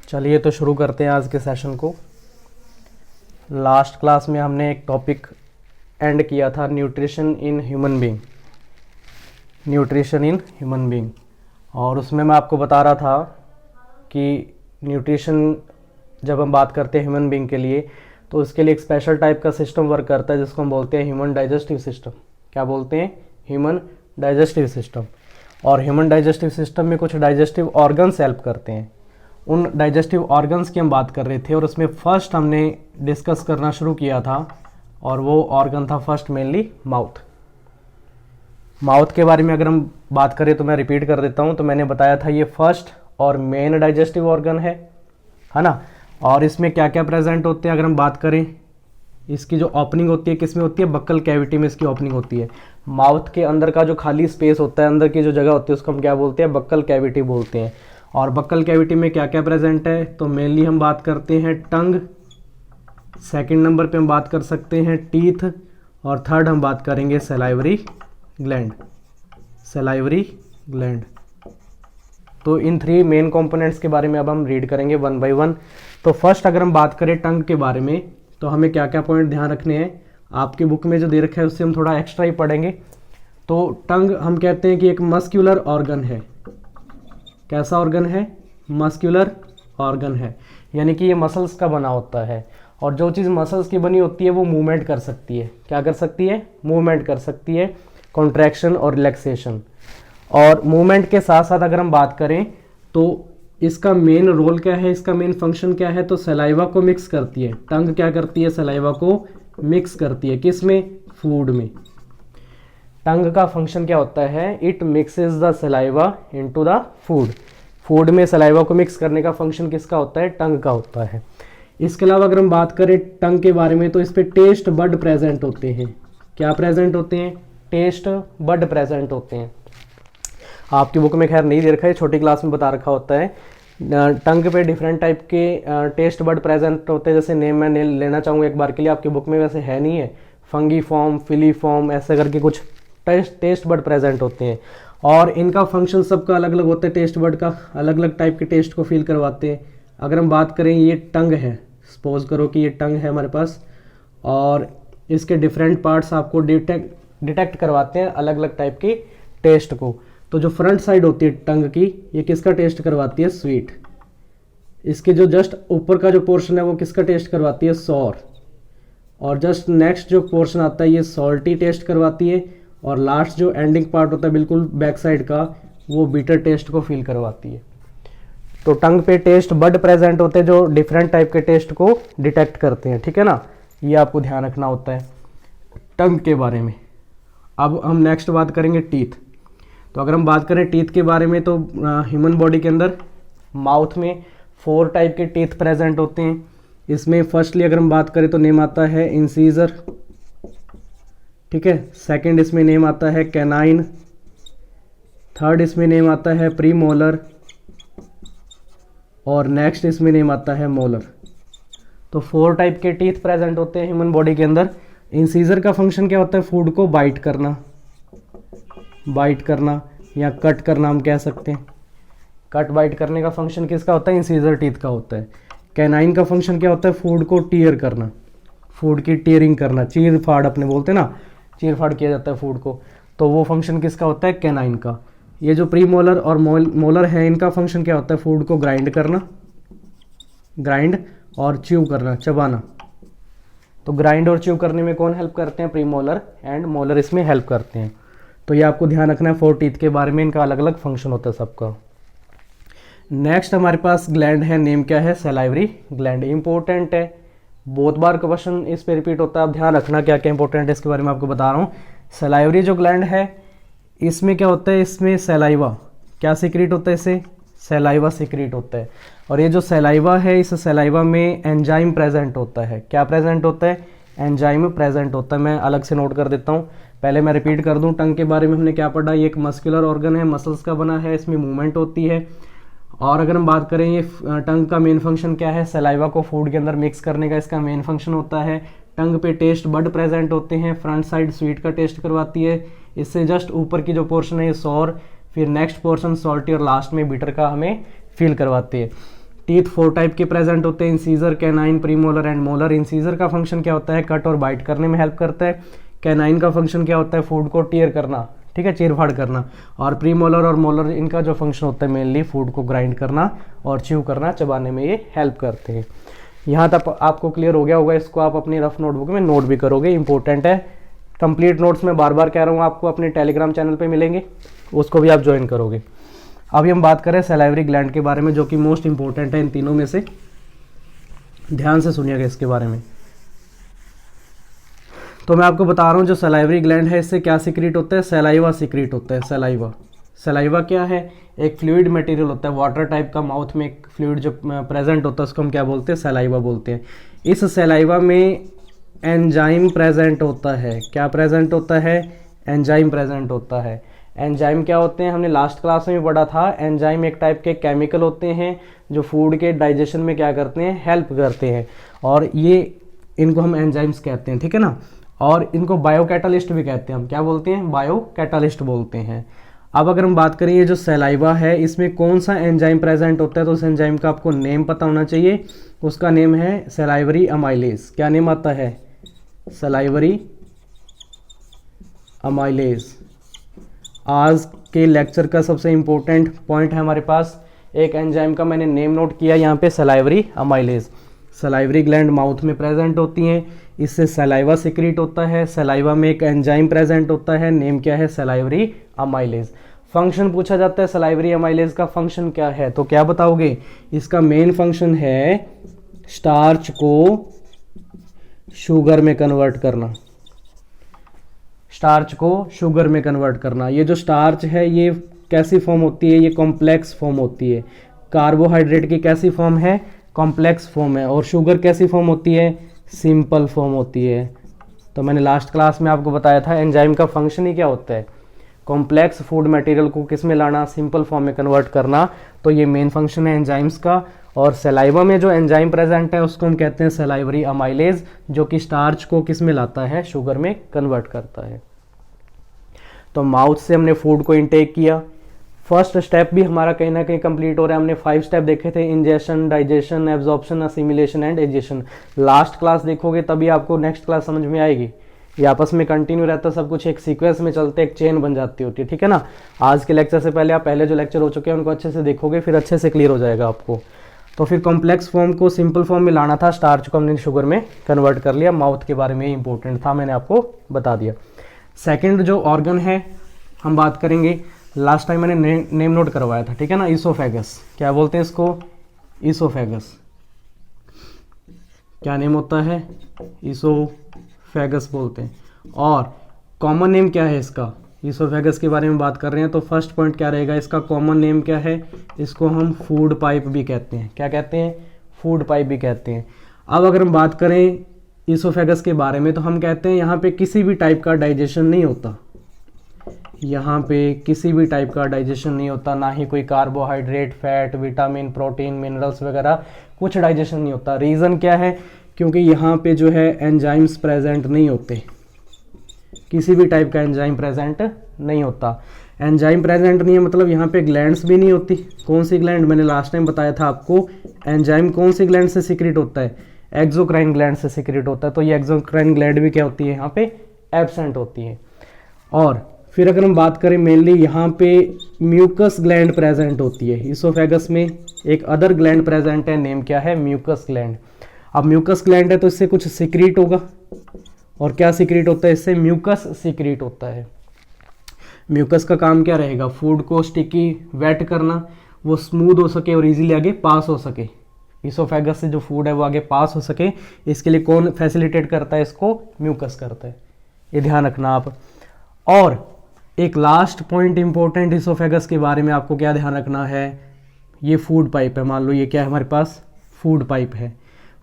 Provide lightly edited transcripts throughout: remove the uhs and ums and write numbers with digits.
चलिए तो शुरू करते हैं आज के सेशन को। लास्ट क्लास में हमने एक टॉपिक एंड किया था, nutrition in human being. Nutrition in human being, और उसमें मैं आपको बता रहा था कि न्यूट्रिशन जब हम बात करते हैं ह्यूमन बीइंग के लिए, तो उसके लिए एक स्पेशल टाइप का सिस्टम वर्क करता है जिसको हम बोलते हैं ह्यूमन डाइजेस्टिव सिस्टम। क्या बोलते हैं? Human digestive system. और ह्यूमन डाइजेस्टिव सिस्टम में कुछ डाइजेस्टिव ऑर्गन्स हेल्प करते हैं। उन डाइजेस्टिव ऑर्गन्स की हम बात कर रहे थे, और उसमें फर्स्ट हमने डिस्कस करना शुरू किया था, और वो ऑर्गन था फर्स्ट मेनली माउथ। माउथ के बारे में अगर हम बात करें तो मैं रिपीट कर देता हूँ। तो मैंने बताया था ये फर्स्ट और मेन डाइजेस्टिव ऑर्गन है ना। और इसमें क्या क्या प्रेजेंट होते हैं अगर हम बात करें, इसकी जो ओपनिंग होती है किस में होती है? बक्कल कैविटी में इसकी ओपनिंग होती है। माउथ के अंदर का जो खाली स्पेस होता है, अंदर की जो जगह होती है, उसको हम क्या बोलते हैं? बक्कल कैविटी बोलते हैं। और बक्कल कैविटी में क्या क्या प्रेजेंट है? तो मेनली हम बात करते हैं टंग, सेकंड नंबर पे हम बात कर सकते हैं टीथ, और थर्ड हम बात करेंगे सलाइवरी ग्लैंड। Salivary gland. तो इन थ्री मेन कंपोनेंट्स के बारे में अब हम रीड करेंगे वन बाय वन। तो फर्स्ट अगर हम बात करें टंग के बारे में, तो हमें क्या क्या पॉइंट ध्यान रखने हैं। आपकी बुक में जो दे रखा है उससे हम थोड़ा एक्स्ट्रा ही पढ़ेंगे। तो टंग हम कहते हैं कि एक मस्क्यूलर ऑर्गन है। कैसा ऑर्गन है? मस्क्यूलर ऑर्गन है, यानी कि ये मसल्स का बना होता है, और जो चीज़ मसल्स की बनी होती है वो मूवमेंट कर सकती है। क्या कर सकती है? मूवमेंट कर सकती है, कॉन्ट्रैक्शन और रिलैक्सेशन। और मूवमेंट के साथ साथ अगर हम बात करें तो इसका मेन रोल क्या है, इसका मेन फंक्शन क्या है? तो सलाइवा को मिक्स करती है। टंग क्या करती है? सलाइवा को मिक्स करती है। किस में? फूड में। टंग का फंक्शन क्या होता है? It mixes the saliva into the food. Food में सलाइवा को मिक्स करने का फंक्शन किसका होता है? टंग का होता है। इसके अलावा अगर हम बात करें टंग के बारे में, तो इस पे टेस्ट बड प्रेजेंट होते हैं। क्या प्रेजेंट होते हैं? टेस्ट बड प्रेजेंट होते हैं। आपकी बुक में खैर नहीं दे रखा है, छोटी क्लास में बता रखा होता है। टंग पे डिफरेंट टाइप के टेस्ट बड प्रेजेंट होते हैं। जैसे नेम मैं लेना चाहूँगा एक बार के लिए, आपकी बुक में वैसे है नहीं है। फंगी फॉर्म, फिली फॉर्म, ऐसे करके कुछ टेस्ट बड प्रेजेंट होते हैं, और इनका फंक्शन सबका अलग अलग होता है। टेस्ट बड का अलग अलग टाइप के टेस्ट को फील करवाते हैं। अगर हम बात करें, ये टंग है, सपोज करो कि ये टंग है हमारे पास, और इसके डिफरेंट पार्ट्स आपको डिटेक्ट करवाते हैं अलग अलग टाइप के टेस्ट को। तो जो फ्रंट साइड होती है टंग की, ये किसका टेस्ट करवाती है? स्वीट। इसके जो जस्ट ऊपर का जो पोर्शन है वो किसका टेस्ट करवाती है? सॉर। और जस्ट नेक्स्ट जो पोर्शन आता है ये सॉल्टी टेस्ट करवाती है, और लास्ट जो एंडिंग पार्ट होता है बिल्कुल बैक साइड का, वो बीटर टेस्ट को फील करवाती है। तो टंग पे टेस्ट बड प्रेजेंट होते हैं जो डिफरेंट टाइप के टेस्ट को डिटेक्ट करते हैं, ठीक है ना। ये आपको ध्यान रखना होता है टंग के बारे में। अब हम नेक्स्ट बात करेंगे टीथ। तो अगर हम बात करें टीथ के बारे में, तो ह्यूमन बॉडी के अंदर माउथ में 4 टाइप के टीथ प्रेजेंट होते हैं। इसमें फर्स्टली अगर हम बात करें तो नेम आता है इंसीजर, ठीक है। सेकंड इसमें नेम आता है कैनाइन। थर्ड इसमें नेम आता है प्रीमोलर, और नेक्स्ट इसमें नेम आता है मोलर। तो 4 टाइप के टीथ प्रेजेंट होते हैं ह्यूमन बॉडी के अंदर। इंसीजर का फंक्शन क्या होता है? फूड को बाइट करना या कट करना हम कह सकते हैं। कट बाइट करने का फंक्शन किसका होता है? इंसीजर टीथ का होता है। कैनाइन का फंक्शन क्या होता है? फूड को टीयर करना, फूड की टीयरिंग करना, चीर फाड़ अपने बोलते हैं ना, चीर फाड़ किया जाता है फूड को। तो वो फंक्शन किसका होता है? कैनाइन का। ये जो प्रीमोलर और मोलर है, इनका फंक्शन क्या होता है? फूड को ग्राइंड करना, ग्राइंड और च्यू करना, चबाना। तो ग्राइंड और च्यू करने में कौन हेल्प करते हैं? प्रीमोलर एंड मोलर इसमें हेल्प करते हैं। तो ये आपको ध्यान रखना है 4 टीथ के बारे में, इनका अलग अलग फंक्शन होता है सबका। नेक्स्ट हमारे पास ग्लैंड है, नेम क्या है? Salivary gland. इंपॉर्टेंट है, बहुत बार क्वेश्चन इस पे रिपीट होता है। आप ध्यान रखना क्या क्या इंपॉर्टेंट है, इसके बारे में आपको बता रहा हूँ। सलाइवरी जो ग्लैंड है, इसमें क्या होता है? इसमें सलाइवा क्या सीक्रेट होता है? इसे सलाइवा सीक्रेट होता है। और ये जो सलाइवा है, इस सलाइवा में एंजाइम प्रेजेंट होता है। क्या प्रेजेंट होता है? एंजाइम प्रेजेंट होता है। मैं अलग से नोट कर देता हूँ, पहले मैं रिपीट कर दूं। टंग के बारे में हमने क्या पढ़ा? ये एक मस्कुलर ऑर्गन है, मसल्स का बना है, इसमें मूवमेंट होती है। और अगर हम बात करें ये टंग का मेन फंक्शन क्या है? सलाइवा को फूड के अंदर मिक्स करने का इसका मेन फंक्शन होता है। टंग पे टेस्ट बड प्रेजेंट होते हैं। फ्रंट साइड स्वीट का टेस्ट करवाती है। इससे जस्ट ऊपर की जो पोर्शन है ये सॉर, फिर नेक्स्ट पोर्शन सॉल्टी, और लास्ट में बिटर का हमें फील करवाती है। टीथ 4 टाइप के प्रेजेंट होते हैं, incisor, canine, premolar and molar. Incisor का फंक्शन क्या होता है, कट और बाइट करने में हेल्प करता है। कैनाइन का फंक्शन क्या होता है, फूड को टीयर करना, ठीक है, चीर फाड़ करना। और प्रीमोलर और मोलर इनका जो फंक्शन होता है मेनली फूड को ग्राइंड करना और च्यू करना, चबाने में ये हेल्प करते हैं। यहाँ तक आपको क्लियर हो गया होगा, इसको आप अपनी रफ नोटबुक में नोट भी करोगे, इंपॉर्टेंट है। कंप्लीट नोट्स मैं बार बार कह रहा हूँ आपको अपने टेलीग्राम चैनल पे मिलेंगे, उसको भी आप ज्वाइन करोगे। अभी हम बात करें सलाइवरी ग्लैंड के बारे में, जो कि मोस्ट इंपॉर्टेंट है इन तीनों में से। ध्यान से सुनिएगा इसके बारे में। तो मैं आपको बता रहा हूँ जो सलाइवरी ग्लैंड है इससे क्या सीक्रेट होता है, सलाइवा सीक्रेट होता है। सलाइवा, सलाइवा क्या है, एक फ्लूइड मटेरियल होता है, वाटर टाइप का, माउथ में एक फ्लूइड जो प्रेजेंट होता है उसको हम क्या बोलते हैं, सलाइवा बोलते हैं। इस सलाइवा में एंजाइम प्रेजेंट होता है। क्या प्रेजेंट होता है, एंजाइम प्रेजेंट होता है। एंजाइम क्या होते हैं, हमने लास्ट क्लास में भी पढ़ा था। एंजाइम एक टाइप के केमिकल होते हैं जो फूड के डाइजेशन में क्या करते हैं, हेल्प करते हैं, और ये इनको हम एंजाइम्स कहते हैं, ठीक है ना। और इनको बायो कैटालिस्ट भी कहते हैं। हम क्या बोलते हैं, बायो कैटालिस्ट बोलते हैं। अब अगर हम बात करें ये जो सलाइवा है इसमें कौन सा एंजाइम प्रेजेंट होता है, तो उस एंजाइम का आपको नेम पता होना चाहिए। उसका नेम है सलाइवरी अमाइलेज। क्या नेम आता है, सलाइवरी अमाइलेज। आज के लेक्चर का सबसे इंपॉर्टेंट पॉइंट है हमारे पास, एक एंजाइम का मैंने नेम नोट किया यहाँ पे, salivary amylase. Salivary gland mouth में प्रेजेंट होती हैं, इससे सलाइवा सिक्रीट होता है। सलाइवा में एक एंजाइम प्रेजेंट होता है, नेम क्या है, सलाइवरी अमाइलेज। फंक्शन पूछा जाता है सलाइवरी अमाइलेज का फंक्शन क्या है, तो क्या बताओगे, इसका मेन फंक्शन है स्टार्च को शुगर में कन्वर्ट करना। स्टार्च को शुगर में कन्वर्ट करना। ये जो स्टार्च है ये कैसी फॉर्म होती है, ये कॉम्प्लेक्स फॉर्म होती है। कार्बोहाइड्रेट की कैसी फॉर्म है, कॉम्प्लेक्स फॉर्म है। और शुगर कैसी फॉर्म होती है, सिंपल फॉर्म होती है। तो मैंने लास्ट क्लास में आपको बताया था एंजाइम का फंक्शन ही क्या होता है, कॉम्प्लेक्स फूड मटेरियल को किस में लाना, सिंपल फॉर्म में कन्वर्ट करना। तो ये मेन फंक्शन है एंजाइम्स का। और सलाइवा में जो एंजाइम प्रेजेंट है उसको हम कहते हैं सलाइवरी अमाइलेज, जो कि स्टार्च को किस में लाता है, शुगर में कन्वर्ट करता है। तो माउथ से हमने फूड को इनटेक किया, फर्स्ट स्टेप भी हमारा कहीं ना कहीं कंप्लीट हो रहा है। हमने 5 स्टेप देखे थे, ingestion, digestion, absorption, assimilation and egestion. Last class देखोगे तभी आपको नेक्स्ट क्लास समझ में आएगी। ये आपस में कंटिन्यू रहता है, सब कुछ एक सीक्वेंस में चलते, एक चेन बन जाती होती है, ठीक है ना। आज के लेक्चर से पहले आप पहले जो लेक्चर हो चुके हैं उनको अच्छे से देखोगे, फिर अच्छे से क्लियर हो जाएगा आपको। तो फिर कॉम्प्लेक्स फॉर्म को सिंपल फॉर्म में लाना था, स्टार्च को हमने शुगर में कन्वर्ट कर लिया। माउथ के बारे में इंपॉर्टेंट था, मैंने आपको बता दिया। सेकेंड जो ऑर्गन है हम बात करेंगे, लास्ट टाइम मैंने नेम नोट करवाया था, ठीक है ना, ईसोफेगस। क्या बोलते हैं इसको, ईसोफेगस। क्या नेम होता है, ईसोफेगस बोलते हैं। और कॉमन नेम क्या है इसका, ईसोफेगस के बारे में बात कर रहे हैं तो फर्स्ट पॉइंट क्या रहेगा, इसका कॉमन नेम क्या है, इसको हम फूड पाइप भी कहते हैं। क्या कहते हैं, फूड पाइप भी कहते हैं। अब अगर हम बात करें ईसोफेगस के बारे में तो हम कहते हैं यहाँ पे किसी भी टाइप का डाइजेशन नहीं होता। यहाँ पे किसी भी टाइप का डाइजेशन नहीं होता, ना ही कोई carbohydrate, fat, vitamin, protein, minerals वगैरह कुछ डाइजेशन नहीं होता। रीज़न क्या है, क्योंकि यहाँ पे जो है एंजाइम्स प्रेजेंट नहीं होते, किसी भी टाइप का एंजाइम प्रेजेंट नहीं होता। एंजाइम प्रेजेंट नहीं है मतलब यहाँ पे ग्लैंड्स भी नहीं होती। कौन सी ग्लैंड, मैंने लास्ट टाइम बताया था आपको, एंजाइम कौन सी ग्लैंड से सीक्रेट होता है, एक्सोक्राइन ग्लैंड से सीक्रेट होता है। तो ये एक्सोक्राइन ग्लैंड भी क्या होती है, यहाँ पे एब्सेंट होती है। और फिर अगर हम बात करें मेनली यहाँ पे म्यूकस ग्लैंड प्रेजेंट होती है। ईसोफेगस में एक अदर ग्लैंड प्रेजेंट है, नेम क्या है, म्यूकस ग्लैंड। अब म्यूकस ग्लैंड है तो इससे कुछ सीक्रेट होगा, और क्या सीक्रेट होता है, इससे म्यूकस सीक्रेट होता है। म्यूकस का काम क्या रहेगा, फूड को स्टिकी वेट करना, वो स्मूथ हो सके और इजीली आगे पास हो सके। ईसोफेगस से जो फूड है वो आगे पास हो सके, इसके लिए कौन फैसिलिटेट करता है, इसको म्यूकस करता है। ये ध्यान रखना आप। और एक लास्ट पॉइंट इंपॉर्टेंट ईसोफेगस के बारे में आपको क्या ध्यान रखना है, ये फूड पाइप है। मान लो ये क्या है हमारे पास, फूड पाइप है।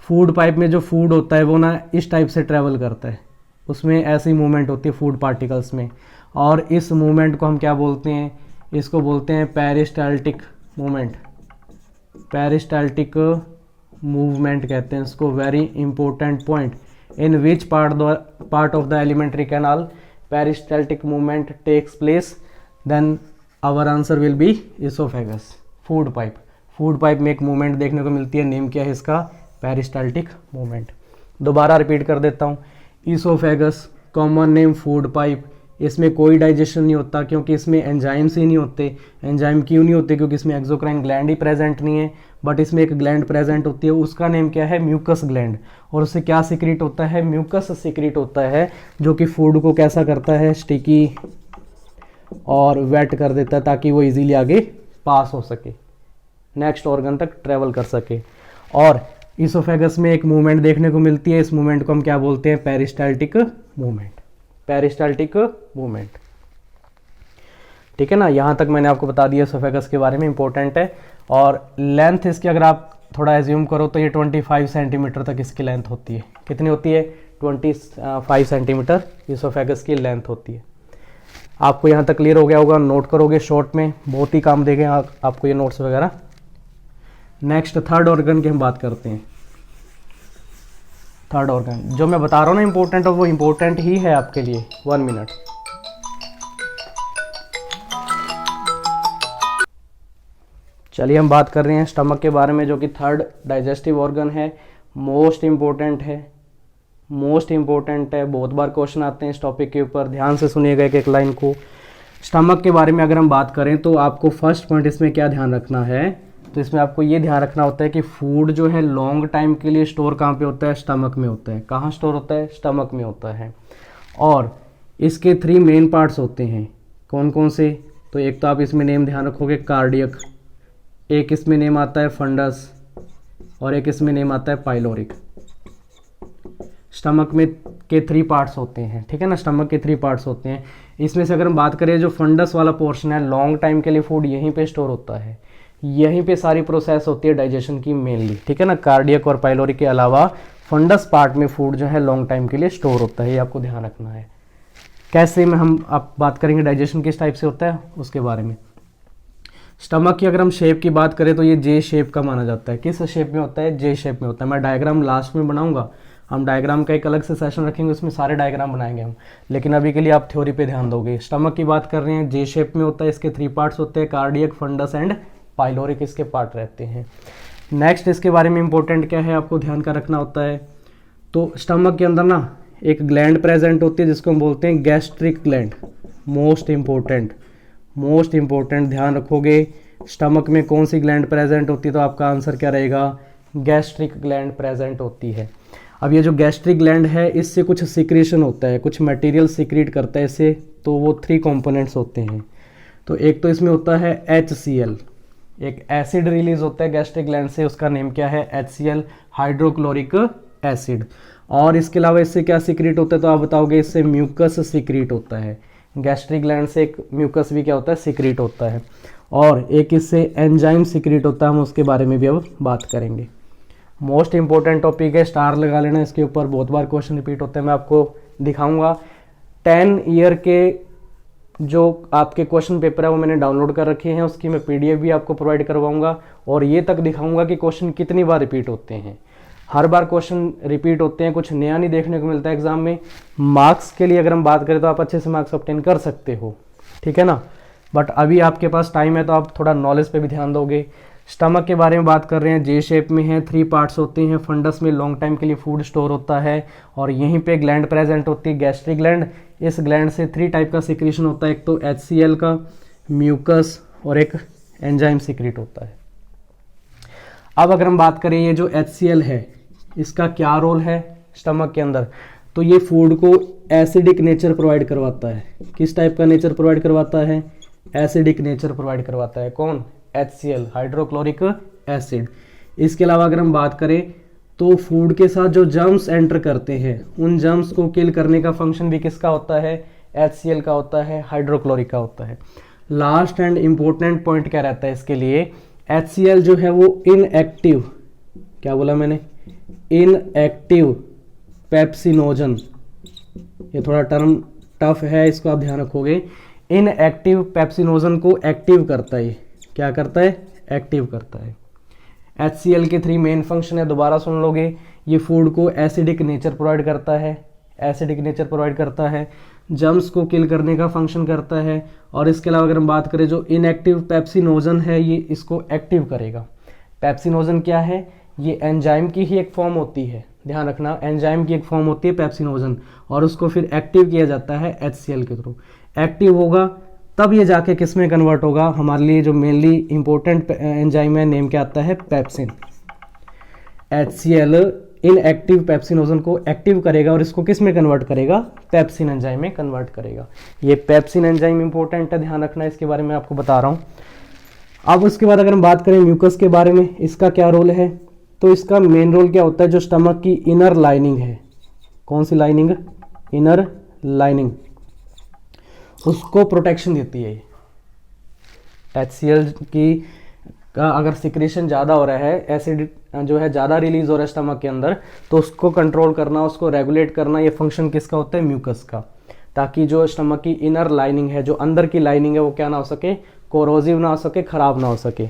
फूड पाइप में जो फूड होता है वो ना इस टाइप से ट्रेवल करता है, उसमें ऐसी मूवमेंट होती है फूड पार्टिकल्स में, और इस मूवमेंट को हम क्या बोलते हैं, इसको बोलते हैं पेरिस्टाल्टिक मूवमेंट। पेरिस्टाल्टिक मूवमेंट कहते हैं इसको। Very important point, in which part of the alimentary canal peristaltic movement takes place, then our answer will be esophagus, food pipe। Food pipe में एक मूवमेंट देखने को मिलती है, नेम क्या है इसका, पेरिस्टाल्टिक मूवमेंट। दोबारा रिपीट कर देता हूँ, oesophagus common name food pipe, इसमें कोई डाइजेशन नहीं होता क्योंकि इसमें एंजाइम्स ही नहीं होते। एंजाइम क्यों नहीं होते, क्योंकि इसमें एक्सोक्राइन ग्लैंड ही प्रेजेंट नहीं है, बट इसमें एक ग्लैंड प्रेजेंट होती है, उसका नेम क्या है, म्यूकस ग्लैंड। और उससे क्या सिक्रीट होता है, म्यूकस सिक्रीट होता है, जो कि फूड को कैसा करता है, स्टिकी और वेट कर देता है, ताकि वो इजीली आगे पास हो सके, नेक्स्ट ऑर्गन तक ट्रेवल कर सके। और ईसोफेगस में एक मूवमेंट देखने को मिलती है, इस मूवमेंट को हम क्या बोलते हैं, पेरिस्टाल्टिक मूवमेंट, पेरिस्टाल्टिक मूवमेंट। ठीक है ना, यहाँ तक मैंने आपको बता दिया ईसोफेगस के बारे में, इंपॉर्टेंट है। और लेंथ इसकी अगर आप थोड़ा एज्यूम करो तो ये 25 सेंटीमीटर तक इसकी लेंथ होती है। कितनी होती है, 25 सेंटीमीटर ईसोफेगस की लेंथ होती है। आपको यहाँ तक क्लियर हो गया होगा, नोट करोगे शॉर्ट में, बहुत ही काम देंगे आपको ये नोट्स वगैरह। नेक्स्ट थर्ड ऑर्गन की हम बात करते हैं। थर्ड ऑर्गन जो मैं बता रहा हूँ ना इंपॉर्टेंट, और वो इंपॉर्टेंट ही है आपके लिए। 1 मिनट। चलिए हम बात कर रहे हैं स्टमक के बारे में, जो कि थर्ड डाइजेस्टिव ऑर्गन है, मोस्ट इम्पोर्टेंट है, मोस्ट इम्पोर्टेंट है। बहुत बार क्वेश्चन आते हैं इस टॉपिक के ऊपर, ध्यान से सुनिएगा एक एक लाइन को। स्टमक के बारे में अगर हम बात करें तो आपको फर्स्ट पॉइंट इसमें क्या ध्यान रखना है, तो इसमें आपको ये ध्यान रखना होता है कि फूड जो है लॉन्ग टाइम के लिए स्टोर कहाँ पे होता है, स्टमक में होता है। कहाँ स्टोर होता है, स्टमक में होता है। और इसके 3 मेन पार्ट्स होते हैं, कौन कौन से, तो एक तो आप इसमें नेम ध्यान रखोगे कार्डियक, एक इसमें नेम आता है फंडस, और एक इसमें नेम आता है पाइलोरिक। स्टमक में के 3 पार्ट्स होते हैं, ठीक है ना, स्टमक के 3 पार्ट्स होते हैं। इसमें से अगर हम बात करें, जो फंडस वाला पोर्शन है, लॉन्ग टाइम के लिए फूड यहीं पे स्टोर होता है, यहीं पे सारी प्रोसेस होती है डाइजेशन की मेनली, ठीक है ना। कार्डियक और पाइलोरिक के अलावा फंडस पार्ट में फूड जो है लॉन्ग टाइम के लिए स्टोर होता है, ये आपको ध्यान रखना है। कैसे में हम आप बात करेंगे डाइजेशन किस टाइप से होता है उसके बारे में। स्टमक की अगर हम शेप की बात करें तो ये जे शेप का माना जाता है। किस शेप में होता है, जे शेप में होता है। मैं डायग्राम लास्ट में बनाऊंगा, हम डायग्राम का एक अलग से सेशन रखेंगे, उसमें सारे डायग्राम बनाएंगे हम, लेकिन अभी के लिए आप थ्योरी पे ध्यान दोगे। स्टमक की बात कर रहे हैं, जे शेप में होता है, इसके 3 पार्ट्स होते हैं, कार्डियक, फंडस एंड पाइलोरिक इसके पार्ट रहते हैं। नेक्स्ट इसके बारे में इंपॉर्टेंट क्या है आपको ध्यान का रखना होता है, तो स्टमक के अंदर ना एक ग्लैंड प्रेजेंट होती है जिसको हम बोलते हैं गैस्ट्रिक ग्लैंड। मोस्ट इंपॉर्टेंट ध्यान रखोगे, स्टमक में कौन सी ग्लैंड प्रेजेंट होती है, तो आपका आंसर क्या रहेगा, गैस्ट्रिक ग्लैंड प्रेजेंट होती है। अब ये जो गैस्ट्रिक ग्लैंड है, इससे कुछ सिक्रेशन होता है, कुछ मटेरियल सिक्रीट करता है इससे, तो वो 3 कंपोनेंट्स होते हैं। तो एक तो इसमें होता है HCl, एक एसिड रिलीज होता है गैस्ट्रिक ग्लैंड से, उसका नेम क्या है, HCl, हाइड्रोक्लोरिक एसिड। और इसके अलावा इससे क्या सिक्रीट होता है, तो आप बताओगे, इससे म्यूकस सिक्रीट होता है। गैस्ट्रिक ग्लैंड से एक म्यूकस भी क्या होता है, सिक्रीट होता है। और एक इससे एंजाइम सिक्रीट होता है, हम उसके बारे में भी अब बात करेंगे। मोस्ट इंपॉर्टेंट टॉपिक है, स्टार लगा लेना इसके ऊपर, बहुत बार क्वेश्चन रिपीट होते हैं, मैं आपको दिखाऊंगा। 10 ईयर के जो आपके क्वेश्चन पेपर है वो मैंने डाउनलोड कर रखे हैं, उसकी मैं PDF भी आपको प्रोवाइड करवाऊंगा, और ये तक दिखाऊंगा कि क्वेश्चन कितनी बार रिपीट होते हैं। हर बार क्वेश्चन रिपीट होते हैं, कुछ नया नहीं देखने को मिलता है एग्जाम में। मार्क्स के लिए अगर हम बात करें तो आप अच्छे से मार्क्स ऑब्टेन कर सकते हो, ठीक है ना, बट अभी आपके पास टाइम है तो आप थोड़ा नॉलेज पे भी ध्यान दोगे। स्टमक के बारे में बात कर रहे हैं, जे शेप में है, 3 पार्ट्स होते हैं। फंडस में लॉन्ग टाइम के लिए फूड स्टोर होता है, और यहीं पे ग्लैंड प्रेजेंट होती है, गैस्ट्रिक ग्लैंड। इस ग्लैंड से 3 टाइप का सिक्रीशन होता है, एक तो HCl का, म्यूकस, और एक एंजाइम सिक्रीट होता है। अब अगर हम बात करें, ये जो HCl है इसका क्या रोल है स्टमक के अंदर, तो ये फूड को एसिडिक नेचर प्रोवाइड करवाता है। किस टाइप का नेचर प्रोवाइड करवाता है, एसिडिक नेचर प्रोवाइड करवाता है। कौन, HCl, हाइड्रोक्लोरिक एसिड। इसके अलावा अगर हम बात करें तो फूड के साथ जो जर्म्स एंटर करते हैं, उन जर्म्स को किल करने का फंक्शन भी किसका होता है, HCl का होता है, हाइड्रोक्लोरिक का होता है। लास्ट एंड इंपॉर्टेंट पॉइंट क्या रहता है इसके लिए, HCl जो है वो इनएक्टिव, क्या बोला मैंने, इनएक्टिव पेप्सिनोजन, ये थोड़ा टर्म टफ है, इसको आप ध्यान रखोगे। इनएक्टिव पेप्सिनोजन को एक्टिव करता है, क्या करता है, एक्टिव करता है। HCl के 3 मेन फंक्शन है, दोबारा सुन लोगे। ये फूड को एसिडिक नेचर प्रोवाइड करता है, एसिडिक नेचर प्रोवाइड करता है, जर्म्स को किल करने का फंक्शन करता है, और इसके अलावा अगर हम बात करें जो इनएक्टिव पेप्सिनोजन है, ये इसको एक्टिव करेगा। पेप्सिनोजन क्या है, ये एंजाइम की ही एक फॉर्म होती है, ध्यान रखना, एंजाइम की एक फॉर्म होती है पेप्सिनोजन, और उसको फिर एक्टिव किया जाता है HCl के थ्रू। एक्टिव होगा तब ये जाके किस में कन्वर्ट होगा, हमारे लिए जो मेनली इंपॉर्टेंट एंजाइम है, नेम क्या आता है, पेप्सिन। HCl इन एक्टिव पेप्सिनोजन को एक्टिव करेगा और इसको किस में कन्वर्ट करेगा, पेप्सिन एंजाइम में कन्वर्ट करेगा। ये पेप्सिन एंजाइम इंपॉर्टेंट है, ध्यान रखना, इसके बारे में आपको बता रहा हूँ। अब उसके बाद अगर हम बात करें म्यूकस के बारे में, इसका क्या रोल है, तो इसका मेन रोल क्या होता है, जो स्टमक की इनर लाइनिंग है, कौन सी लाइनिंग, इनर लाइनिंग, उसको प्रोटेक्शन देती है। HCl की का अगर सिक्रेशन ज़्यादा हो रहा है, एसिड जो है ज़्यादा रिलीज हो रहा है स्टमक के अंदर, तो उसको कंट्रोल करना, उसको रेगुलेट करना, ये फंक्शन किसका होता है, म्यूकस का, ताकि जो स्टमक की इनर लाइनिंग है, जो अंदर की लाइनिंग है, वो क्या ना हो सके, कोरोसिव ना हो सके, खराब ना हो सके।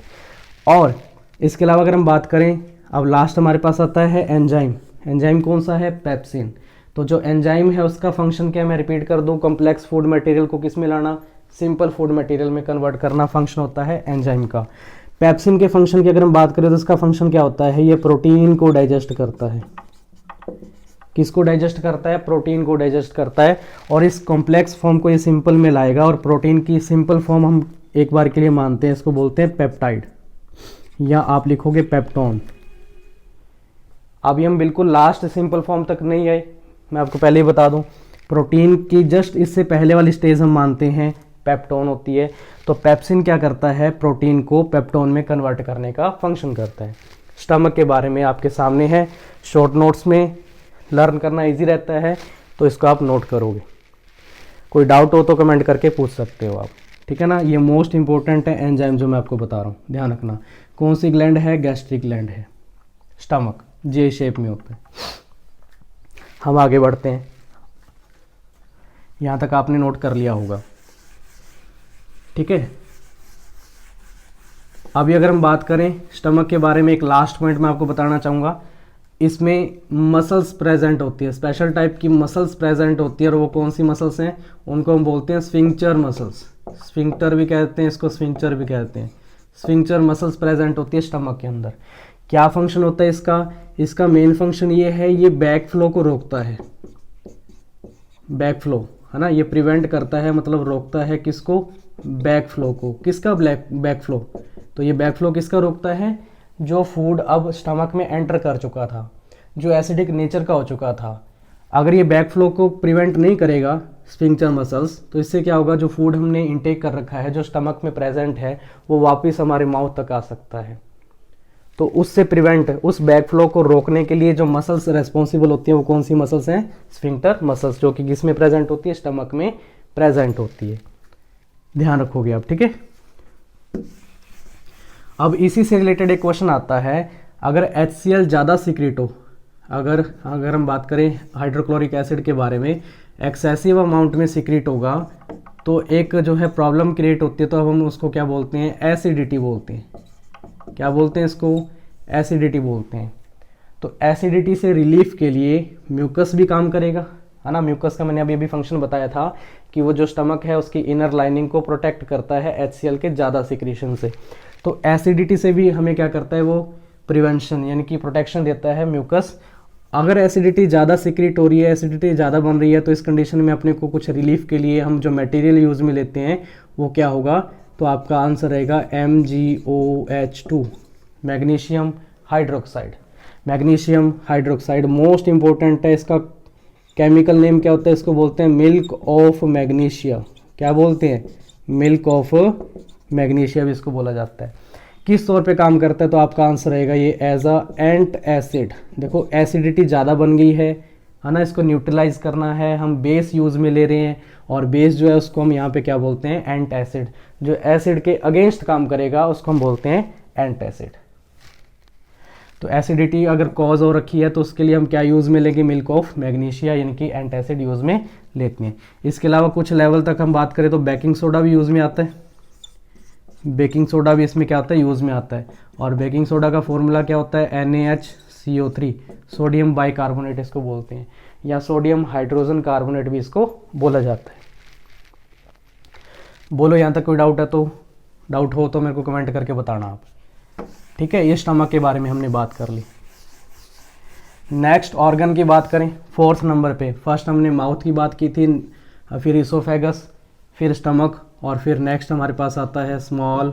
और इसके अलावा अगर हम बात करें, अब लास्ट हमारे पास आता है एंजाइम। एंजाइम कौन सा है, पेप्सिन। तो जो एंजाइम है उसका फंक्शन क्या है, मैं रिपीट कर दूं, कॉम्प्लेक्स फूड मटेरियल को किस में लाना, सिंपल फूड मटेरियल में कन्वर्ट करना, फंक्शन होता है एंजाइम का। पेप्सिन के फंक्शन की अगर हम बात करें तो इसका फंक्शन क्या होता है, ये प्रोटीन को डाइजेस्ट करता है। किसको डाइजेस्ट करता है, प्रोटीन को डाइजेस्ट करता है, और इस कॉम्प्लेक्स फॉर्म को ये सिंपल में लाएगा, और प्रोटीन की सिंपल फॉर्म हम एक बार के लिए मानते हैं, इसको बोलते हैं पेप्टाइड, या आप लिखोगे पेप्टोन। अभी हम बिल्कुल लास्ट सिंपल फॉर्म तक नहीं आए, मैं आपको पहले ही बता दूं, प्रोटीन की जस्ट इससे पहले वाली स्टेज हम मानते हैं पेप्टोन होती है। तो पेप्सिन क्या करता है, प्रोटीन को पेप्टोन में कन्वर्ट करने का फंक्शन करता है। स्टमक के बारे में आपके सामने है, शॉर्ट नोट्स में लर्न करना इजी रहता है, तो इसको आप नोट करोगे। कोई डाउट हो तो कमेंट करके पूछ सकते हो आप, ठीक है ना। ये मोस्ट इंपॉर्टेंट है एंजाइम जो मैं आपको बता रहा हूँ, ध्यान रखना। कौन सी ग्लैंड है, गैस्ट्रिक ग्लैंड है, स्टमक जे शेप में होता है। हम आगे बढ़ते हैं, यहाँ तक आपने नोट कर लिया होगा, ठीक है। अभी अगर हम बात करें स्टमक के बारे में, एक लास्ट पॉइंट मैं आपको बताना चाहूँगा, इसमें मसल्स प्रेजेंट होती है, स्पेशल टाइप की मसल्स प्रेजेंट होती है, और वो कौन सी मसल्स हैं, उनको हम बोलते हैं स्फिंक्टर मसल्स। स्फिंक्टर भी कहते हैं इसको, स्फिंक्टर भी कहते हैं। स्फिंक्टर मसल्स प्रेजेंट होती है स्टमक के अंदर। क्या फंक्शन होता है इसका, इसका मेन फंक्शन ये है, ये बैक फ्लो को रोकता है, बैक फ्लो है ना, ये प्रिवेंट करता है, मतलब रोकता है किसको, बैक फ्लो को। किसका, बैक फ्लो, तो ये बैक फ्लो किसका रोकता है, जो फूड अब स्टमक में एंटर कर चुका था, जो एसिडिक नेचर का हो चुका था। अगर ये बैक फ्लो को प्रिवेंट नहीं करेगा स्फिंक्टर मसल्स, तो इससे क्या होगा, जो फूड हमने इंटेक कर रखा है, जो स्टमक में प्रेजेंट है, वो वापस हमारे माउथ तक आ सकता है। तो उससे प्रिवेंट, उस बैक फ्लो को रोकने के लिए जो मसल्स रेस्पॉन्सिबल होती हैं, वो कौन सी मसल्स हैं, स्फिंक्टर मसल्स, जो कि किस में प्रेजेंट होती है, स्टमक में प्रेजेंट होती है। ध्यान रखोगे आप, ठीक है। अब इसी से रिलेटेड एक क्वेश्चन आता है, अगर HCl ज़्यादा सीक्रेट हो, अगर हम बात करें हाइड्रोक्लोरिक एसिड के बारे में, एक्सेसिव अमाउंट में सीक्रेट होगा, तो एक जो है प्रॉब्लम क्रिएट होती है, तो अब हम उसको क्या बोलते हैं, एसिडिटी बोलते हैं। क्या बोलते हैं इसको, एसिडिटी बोलते हैं। तो एसिडिटी से रिलीफ के लिए म्यूकस भी काम करेगा, है ना। म्यूकस का मैंने अभी फंक्शन बताया था कि वो जो स्टमक है उसकी इनर लाइनिंग को प्रोटेक्ट करता है HCl के ज़्यादा सिक्रीशन से। तो एसिडिटी से भी हमें क्या करता है, वो प्रिवेंशन यानी कि प्रोटेक्शन देता है म्यूकस। अगर एसिडिटी ज़्यादा सिक्रीट हो रही है, एसिडिटी ज़्यादा बन रही है, तो इस कंडीशन में अपने को कुछ रिलीफ के लिए हम जो मटेरियल यूज़ में लेते हैं वो क्या होगा, तो आपका आंसर रहेगा MgOH2, magnesium hydroxide. Magnesium hydroxide most important है, इसका केमिकल नेम क्या होता है, इसको बोलते हैं मिल्क ऑफ मैग्नीशिया। क्या बोलते हैं, मिल्क ऑफ मैग्नीशिया भी इसको बोला जाता है। किस तौर पे काम करता है, तो आपका आंसर रहेगा ये एज अ एंट एसिड। देखो एसिडिटी ज़्यादा बन गई है ना, इसको न्यूट्रलाइज करना है, हम बेस यूज़ में ले रहे हैं, और बेस जो है उसको हम यहाँ पे क्या बोलते हैं, एंट एसिड। जो एसिड के अगेंस्ट काम करेगा उसको हम बोलते हैं एंट एसिड। तो एसिडिटी अगर कॉज हो रखी है तो उसके लिए हम क्या यूज़ में लेंगे, मिल्क ऑफ मैग्नीशिया यानी कि एंट एसिड यूज़ में लेते हैं। इसके अलावा कुछ लेवल तक हम बात करें तो बेकिंग सोडा भी यूज़ में आता है, बेकिंग सोडा भी इसमें क्या होता है, यूज़ में आता है। और बेकिंग सोडा का फॉर्मूला क्या होता है, NaHCO3, सोडियम बाइकार्बोनेट इसको बोलते हैं, या सोडियम हाइड्रोजन कार्बोनेट भी इसको बोला जाता है। बोलो यहाँ तक कोई डाउट है, तो डाउट हो तो मेरे को कमेंट करके बताना आप। ठीक है, ये स्टमक के बारे में हमने बात कर ली। नेक्स्ट ऑर्गन की बात करें 4th नंबर पे, फर्स्ट हमने माउथ की बात की थी, फिर इसोफेगस, फिर स्टमक, और फिर नेक्स्ट हमारे पास आता है small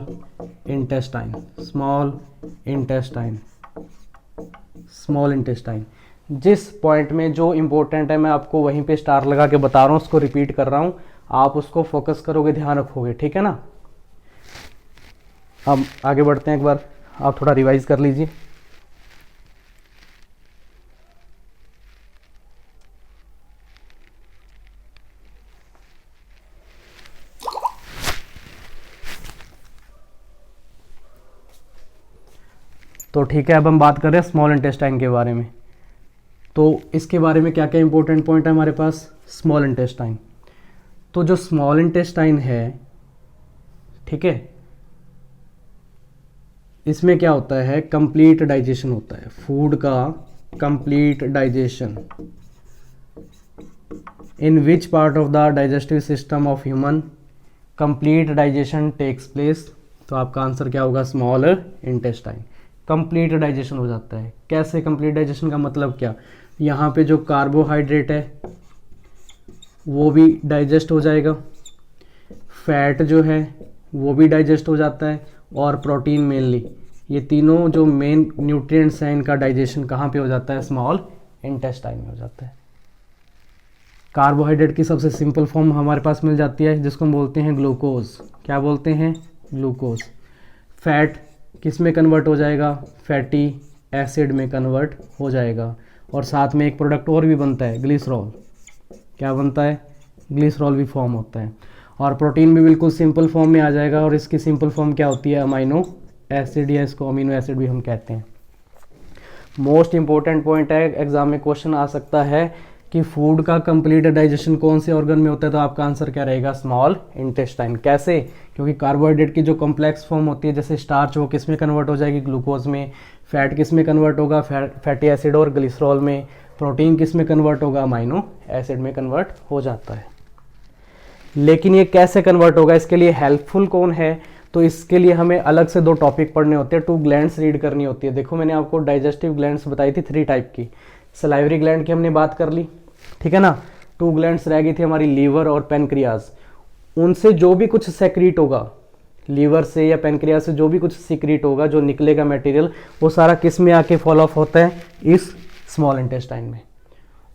intestine. Small intestine, small intestine. जिस पॉइंट में जो इम्पोर्टेंट है मैं आपको वहीं पे स्टार लगा के बता रहा हूँ, उसको रिपीट कर रहा हूँ, आप उसको फोकस करोगे, ध्यान रखोगे, ठीक है ना। अब आगे बढ़ते हैं, एक बार आप थोड़ा रिवाइज कर लीजिए। तो ठीक है, अब हम बात कर रहे हैं स्मॉल इंटेस्टाइन के बारे में। तो इसके बारे में क्या क्या इंपॉर्टेंट पॉइंट है हमारे पास। स्मॉल इंटेस्टाइन, तो जो स्मॉल इंटेस्टाइन है, ठीक है, इसमें क्या होता है, कंप्लीट डाइजेशन होता है, फूड का complete digestion. In which part of the digestive system of human complete digestion takes place. तो आपका आंसर क्या होगा, स्मॉल इंटेस्टाइन। कंप्लीट डाइजेशन हो जाता है। कैसे कंप्लीट डाइजेशन का मतलब क्या, यहाँ पे जो कार्बोहाइड्रेट है वो भी डाइजेस्ट हो जाएगा, फैट जो है वो भी डाइजेस्ट हो जाता है, और प्रोटीन मेनली, ये तीनों जो मेन न्यूट्रिएंट्स हैं इनका डाइजेशन कहाँ पे हो जाता है, स्मॉल इंटेस्टाइन में हो जाता है। कार्बोहाइड्रेट की सबसे सिंपल फॉर्म हमारे पास मिल जाती है जिसको हम बोलते हैं ग्लूकोज। क्या बोलते हैं, ग्लूकोज। फैट किस में कन्वर्ट हो जाएगा, फैटी एसिड में कन्वर्ट हो जाएगा, और साथ में एक प्रोडक्ट और भी बनता है, ग्लिसरॉल। क्या बनता है, ग्लिसरॉल भी फॉर्म होता है। और प्रोटीन भी बिल्कुल सिंपल फॉर्म में आ जाएगा, और इसकी सिंपल फॉर्म क्या होती है, अमाइनो एसिड, या इसको अमीनो एसिड भी हम कहते हैं। मोस्ट इंपॉर्टेंट पॉइंट है, एग्जाम में क्वेश्चन आ सकता है कि फूड का कंप्लीट डाइजेशन कौन से ऑर्गन में होता है, तो आपका आंसर क्या रहेगा, स्मॉल इंटेस्टाइन। कैसे, क्योंकि कार्बोहाइड्रेट की जो कॉम्प्लेक्स फॉर्म होती है, जैसे स्टार्च, वो किस में कन्वर्ट हो जाएगी, ग्लूकोज में। फैट किस में कन्वर्ट होगा, फैटी एसिड और ग्लिसरॉल में। प्रोटीन किस में कन्वर्ट होगा, अमाइनो एसिड में कन्वर्ट हो जाता है। लेकिन ये कैसे कन्वर्ट होगा, इसके लिए हेल्पफुल कौन है, तो इसके लिए हमें अलग से 2 टॉपिक पढ़ने होते हैं, 2 ग्लैंड्स रीड करनी होती है। देखो मैंने आपको डाइजेस्टिव ग्लैंड्स बताई थी 3 टाइप की। सलाइवरी ग्लैंड की हमने बात कर ली, ठीक है ना। 2 ग्लैंड्स रह गई थी हमारी, लीवर और पेनक्रियाज। उनसे जो भी कुछ सेक्रीट होगा, लीवर से या पेनक्रियाज से जो भी कुछ सीक्रेट होगा, जो निकलेगा मटेरियल, वो सारा किस में आके फॉलो ऑफ होता है, इस स्मॉल इंटेस्टाइन में।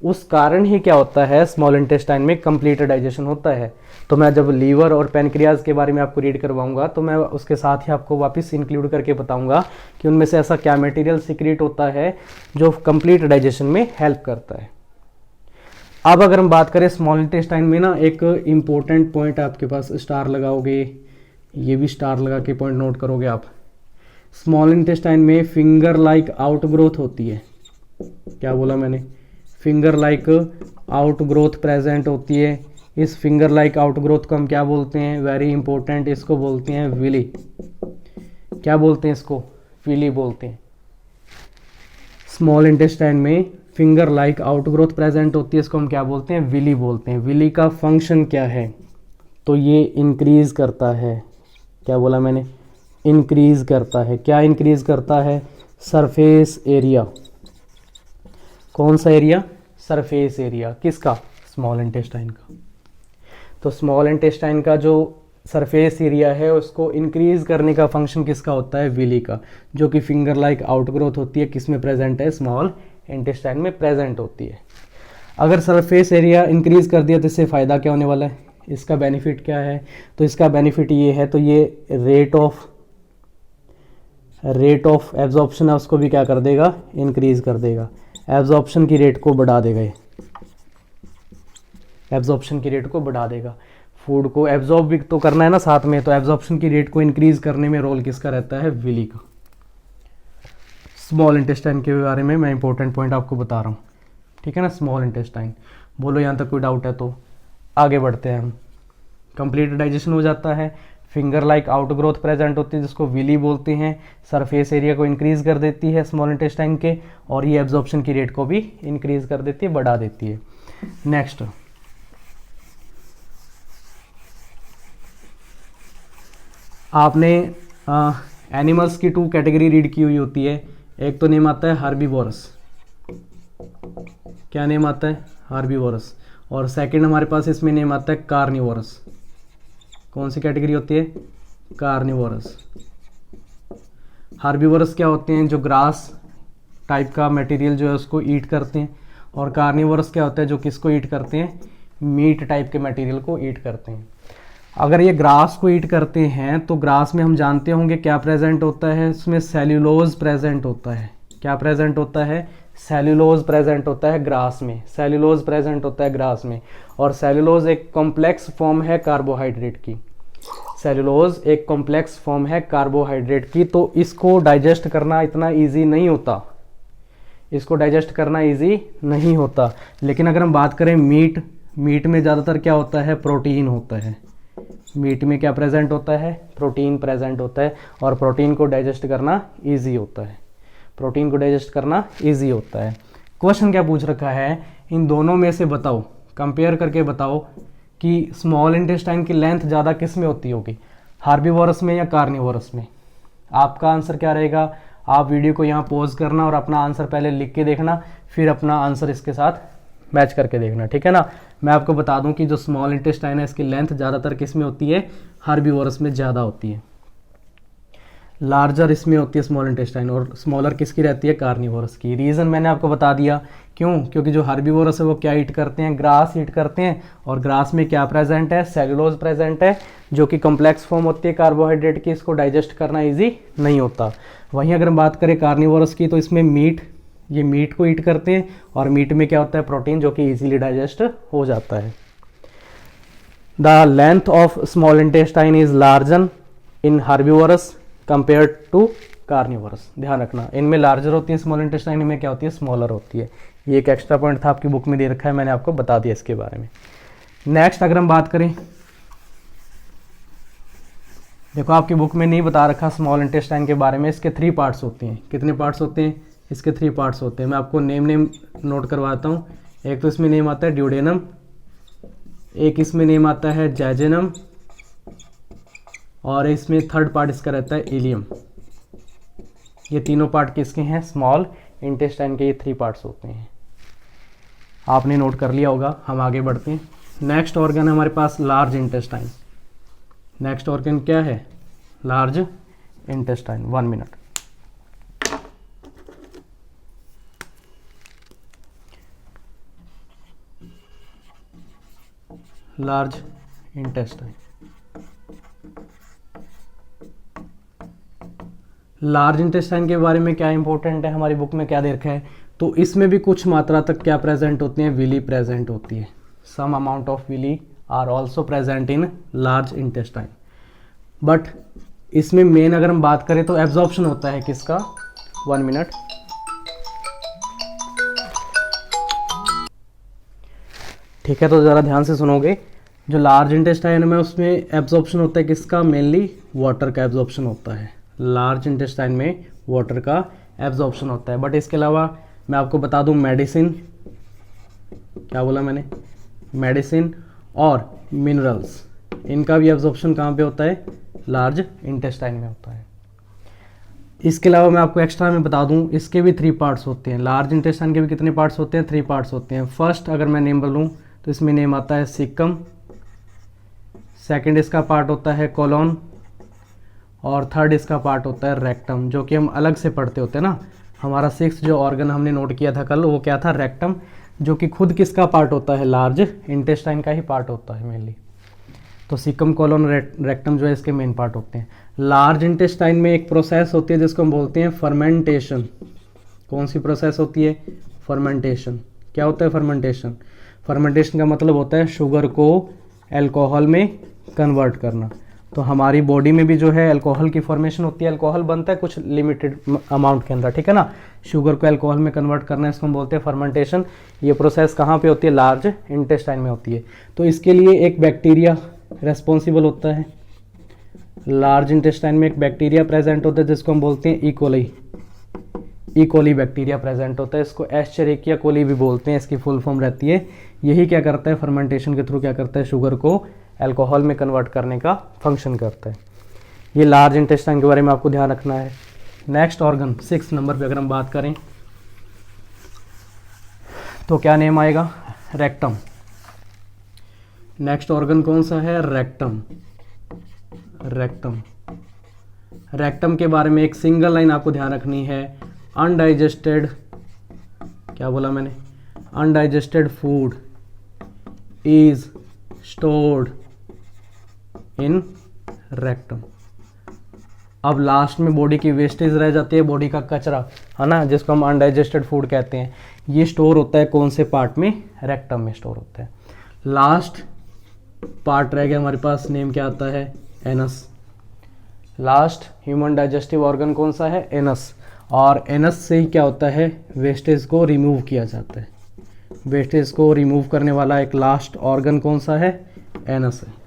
उस कारण ही क्या होता है, स्मॉल इंटेस्टाइन में कंप्लीट डाइजेशन होता है। तो मैं जब लीवर और पेनक्रियाज के बारे में आपको रीड करवाऊंगा तो मैं उसके साथ ही आपको वापस इंक्लूड करके बताऊंगा कि उनमें से ऐसा क्या मटेरियल सीक्रेट होता है जो कंप्लीट डाइजेशन में हेल्प करता है। अब अगर हम बात करें स्मॉल इंटेस्टाइन में ना, एक इम्पोर्टेंट पॉइंट आपके पास, स्टार लगाओगे, ये भी स्टार लगा के पॉइंट नोट करोगे आप। स्मॉल इंटेस्टाइन में फिंगर लाइक आउटग्रोथ होती है। क्या बोला मैंने, फिंगर लाइक आउटग्रोथ प्रेजेंट होती है। इस फिंगर लाइक आउटग्रोथ को हम क्या बोलते हैं, वेरी इंपॉर्टेंट, इसको बोलते हैं विली। क्या बोलते हैं इसको, विली बोलते हैं। स्मॉल इंटेस्टाइन में फिंगर लाइक आउटग्रोथ प्रेजेंट होती है, इसको हम क्या बोलते हैं, विली बोलते हैं। विली का फंक्शन क्या है, तो ये इंक्रीज करता है। क्या बोला मैंने, इंक्रीज करता है। क्या इंक्रीज करता है, सरफेस एरिया। कौन सा एरिया, सरफेस एरिया, किसका, स्मॉल इंटेस्टाइन का। तो स्मॉल इंटेस्टाइन का जो सरफेस एरिया है उसको इंक्रीज करने का फंक्शन किसका होता है, विली का, जो कि फिंगर लाइक आउटग्रोथ होती है, किस में प्रेजेंट है, स्मॉल इंटेस्टाइन में प्रेजेंट होती है। अगर सरफेस एरिया इंक्रीज कर दिया तो इससे फ़ायदा क्या होने वाला है, इसका बेनिफिट क्या है, तो इसका बेनिफिट ये है, तो ये रेट ऑफ एब्जॉर्प्शन है उसको भी क्या कर देगा, इंक्रीज कर देगा। एब्जॉर्प्शन की रेट को बढ़ा देगा, ये एब्जॉर्प्शन की रेट को बढ़ा देगा। फूड को एब्जॉर्ब भी तो करना है ना साथ में, तो एब्जॉर्प्शन की रेट को इंक्रीज करने में रोल किसका रहता है, विली का। स्मॉल इंटेस्टाइन के बारे में मैं इंपॉर्टेंट पॉइंट आपको बता रहा हूँ, ठीक है ना। स्मॉल इंटेस्टाइन, बोलो यहाँ तक कोई डाउट है तो आगे बढ़ते हैं हम। कंप्लीट डाइजेशन हो जाता है, फिंगर लाइक आउटग्रोथ प्रेजेंट होती है जिसको विली बोलते हैं, सरफेस एरिया को इंक्रीज कर देती है स्मॉल इंटेस्टाइन के, और ये एब्जॉर्प्शन की रेट को भी इंक्रीज कर देती है, बढ़ा देती है। नेक्स्ट, आपने एनिमल्स की 2 कैटेगरी रीड की हुई होती है, एक तो नेम आता है हार्बीवोरस, क्या नेम आता है, हार्बीवोरस, और सेकंड हमारे पास इसमें नेम आता है कार्निवोरस। कौन सी कैटेगरी होती है, कार्निवोरस। हार्बीवोरस क्या होते हैं, जो ग्रास टाइप का मटेरियल जो है उसको ईट करते हैं, और कार्निवोरस क्या होता है, जो किसको ईट करते हैं, मीट टाइप के मटेरियल को ईट करते हैं। अगर ये ग्रास को ईट करते हैं तो ग्रास में हम जानते होंगे क्या प्रेजेंट होता है, इसमें सेल्यूलोज प्रेजेंट होता है। क्या प्रेजेंट होता है, सेल्यूलोज प्रेजेंट होता है ग्रास में, सेल्यूलोज प्रेजेंट होता है ग्रास में। और सेल्यूलोज एक कॉम्प्लेक्स फॉर्म है कार्बोहाइड्रेट की, सेल्यूलोज एक कॉम्प्लेक्स फॉर्म है कार्बोहाइड्रेट की, तो इसको डाइजेस्ट करना इतना ईजी नहीं होता, इसको डाइजेस्ट करना ईजी नहीं होता। लेकिन अगर हम बात करें मीट, मीट में ज़्यादातर क्या होता है, प्रोटीन होता है। मीट में क्या प्रेजेंट होता है, प्रोटीन प्रेजेंट होता है, और प्रोटीन को डाइजेस्ट करना इजी होता है, प्रोटीन को डाइजेस्ट करना इजी होता है। क्वेश्चन क्या पूछ रखा है, इन दोनों में से बताओ, कंपेयर करके बताओ कि स्मॉल इंटेस्टाइन की लेंथ ज़्यादा किस में होती होगी, हार्बीवोरस में या कार्निवोरस में। आपका आंसर क्या रहेगा, आप वीडियो को यहाँ पॉज करना और अपना आंसर पहले लिख के देखना, फिर अपना आंसर इसके साथ मैच करके देखना, ठीक है ना। मैं आपको बता दूं कि जो स्मॉल इंटेस्टाइन है इसकी लेंथ ज़्यादातर किस में होती है, हार्बीवोरस में ज़्यादा होती है, लार्जर इसमें होती है स्मॉल इंटेस्टाइन, और स्मॉलर किसकी रहती है, कार्निवोरस की। रीज़न मैंने आपको बता दिया, क्यों, क्योंकि जो हार्बीवोरस है वो क्या ईट करते हैं, ग्रास ईट करते हैं, और ग्रास में क्या प्रेजेंट है, सेल्यूलोज प्रेजेंट है, जो कि कॉम्प्लेक्स फॉर्म होती है कार्बोहाइड्रेट की, इसको डाइजेस्ट करना ईजी नहीं होता। वहीं अगर हम बात करें कार्निवोरस की, तो इसमें मीट, ये मीट को ईट करते हैं, और मीट में क्या होता है, प्रोटीन, जो कि इजीली डाइजेस्ट हो जाता है। The length of small intestine is larger in herbivorous compared to carnivorous. ध्यान रखना, इनमें लार्जर होती है स्मॉल इंटेस्टाइन, में क्या होती है, स्मॉलर होती है। ये एक एक्स्ट्रा पॉइंट था, आपकी बुक में दे रखा है, मैंने आपको बता दिया इसके बारे में। नेक्स्ट अगर हम बात करें, देखो आपकी बुक में नहीं बता रखा स्मॉल इंटेस्टाइन के बारे में, इसके 3 पार्ट्स होते हैं। कितने पार्ट्स होते हैं, इसके 3 पार्ट्स होते हैं। मैं आपको नेम नोट करवाता हूँ। एक तो इसमें नेम आता है ड्यूडेनम, एक इसमें नेम आता है जैजेनम, और इसमें थर्ड पार्ट इसका रहता है इलियम। ये तीनों पार्ट किसके हैं, स्मॉल इंटेस्टाइन के, ये 3 पार्ट्स होते हैं। आपने नोट कर लिया होगा। हम आगे बढ़ते हैं। नेक्स्ट ऑर्गन है हमारे पास लार्ज इंटेस्टाइन। नेक्स्ट ऑर्गन क्या है, large intestine. 1 minute. Large intestine, large intestine के बारे में क्या इंपॉर्टेंट है, हमारी बुक में क्या दे रखा है, तो इसमें भी कुछ मात्रा तक क्या प्रेजेंट होती है, विली प्रेजेंट होती है। Some amount of villi are also present in large intestine. But इसमें मेन अगर हम बात करें तो एब्जॉर्प्शन होता है किसका, 1 मिनट। ठीक है, तो ज़रा ध्यान से सुनोगे। जो लार्ज इंटेस्टाइन में उसमें एब्जॉर्प्शन होता है किसका, मेनली वाटर का एब्जॉर्प्शन होता है। लार्ज इंटेस्टाइन में वाटर का एब्जॉर्प्शन होता है। बट इसके अलावा मैं आपको बता दूं मेडिसिन, क्या बोला मैंने, मेडिसिन और मिनरल्स, इनका भी एब्जॉर्प्शन कहाँ पे होता है, लार्ज इंटेस्टाइन में होता है। इसके अलावा मैं आपको एक्स्ट्रा में बता दूं, इसके भी 3 पार्ट्स होते हैं। लार्ज इंटेस्टाइन के भी कितने पार्ट्स होते हैं, 3 पार्ट्स होते हैं। फर्स्ट अगर मैं नेम बोलूँ तो इसमें नेम आता है सिकम, सेकंड इसका पार्ट होता है कोलोन, और थर्ड इसका पार्ट होता है रेक्टम, जो कि हम अलग से पढ़ते होते हैं ना। हमारा 6th जो ऑर्गन हमने नोट किया था कल, वो क्या था, रेक्टम, जो कि खुद किसका पार्ट होता है, लार्ज इंटेस्टाइन का ही पार्ट होता है मेनली। तो सिकम, कोलोन, रेक्टम जो है इसके मेन पार्ट होते हैं। लार्ज इंटेस्टाइन में एक प्रोसेस होती है जिसको हम बोलते हैं फर्मेंटेशन। कौन सी प्रोसेस होती है, फर्मेंटेशन। क्या होता है फर्मेंटेशन, फर्मेंटेशन का मतलब होता है शुगर को अल्कोहल में कन्वर्ट करना। तो हमारी बॉडी में भी जो है अल्कोहल की फॉर्मेशन होती है, अल्कोहल बनता है कुछ लिमिटेड अमाउंट के अंदर, ठीक है ना। शुगर को अल्कोहल में कन्वर्ट करना, इसको हम बोलते हैं फर्मेंटेशन। ये प्रोसेस कहाँ पे होती है, लार्ज इंटेस्टाइन में होती है। तो इसके लिए एक बैक्टीरिया रेस्पॉन्सिबल होता है। लार्ज इंटेस्टाइन में एक बैक्टीरिया प्रेजेंट होता है जिसको हम बोलते हैं इकोली। इकोली बैक्टीरिया प्रेजेंट होता है, इसको एस्चेरिकिया कोली भी बोलते हैं, इसकी फुल फॉर्म रहती है। यही क्या करता है, फर्मेंटेशन के थ्रू क्या करता है, शुगर को अल्कोहल में कन्वर्ट करने का फंक्शन करता है। ये लार्ज इंटेस्टाइन के बारे में आपको ध्यान रखना है। नेक्स्ट ऑर्गन 6 नंबर पे अगर हम बात करें तो क्या नेम आएगा, रेक्टम। नेक्स्ट ऑर्गन कौन सा है, रेक्टम। रेक्टम, रेक्टम के बारे में एक सिंगल लाइन आपको ध्यान रखनी है, अनडाइजेस्टेड, क्या बोला मैंने, undigested food is stored in rectum. अब लास्ट में बॉडी की वेस्टेज रह जाती है, बॉडी का कचरा है ना, जिसको हम अनडाइजेस्टेड फूड कहते हैं, ये स्टोर होता है कौन से पार्ट में, रेक्टम में स्टोर होता है। लास्ट पार्ट रह गया हमारे पास, नेम क्या आता है, anus. Last human digestive organ कौन सा है, एनस। और एनस से ही क्या होता है, वेस्टेज को रिमूव किया जाता है। वेस्टेज को रिमूव करने वाला एक लास्ट ऑर्गन कौन सा है, एनस है।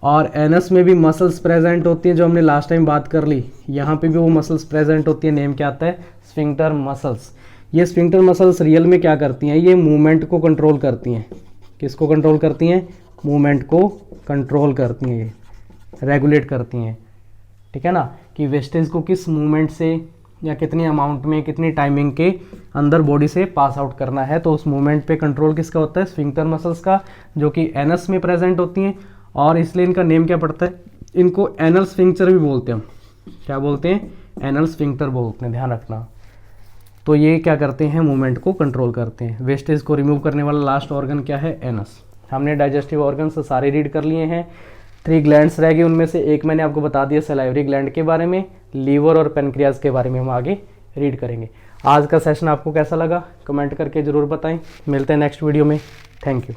और एनस में भी मसल्स प्रेजेंट होती हैं, जो हमने लास्ट टाइम बात कर ली, यहाँ पे भी वो मसल्स प्रेजेंट होती है, नेम क्या आता है, स्फिंक्टर मसल्स। ये स्फिंक्टर मसल्स रियल में क्या करती हैं, ये मूवमेंट को कंट्रोल करती हैं। किसको कंट्रोल करती हैं, मूवमेंट को कंट्रोल करती हैं, ये रेगुलेट करती हैं, ठीक है ना, कि वेस्टेज को किस मूवमेंट से या कितनी अमाउंट में, कितनी टाइमिंग के अंदर बॉडी से पास आउट करना है, तो उस मूवमेंट पे कंट्रोल किसका होता है, स्फिंक्टर मसल्स का, जो कि एनस में प्रेजेंट होती हैं। और इसलिए इनका नेम क्या पड़ता है, इनको एनल स्फिंक्टर भी बोलते हैं। क्या बोलते हैं, एनल स्फिंक्टर बोलते हैं, ध्यान रखना। तो ये क्या करते हैं, मूवमेंट को कंट्रोल करते हैं। वेस्टेज को रिमूव करने वाला लास्ट ऑर्गन क्या है, एनस। हमने डाइजेस्टिव ऑर्गन से सारे रीड कर लिए हैं। 3 ग्लैंड्स रह गए, उनमें से एक मैंने आपको बता दिया सलाइवरी ग्लैंड के बारे में, लीवर और पेनक्रियाज के बारे में हम आगे रीड करेंगे। आज का सेशन आपको कैसा लगा कमेंट करके ज़रूर बताएं। मिलते हैं नेक्स्ट वीडियो में। Thank you.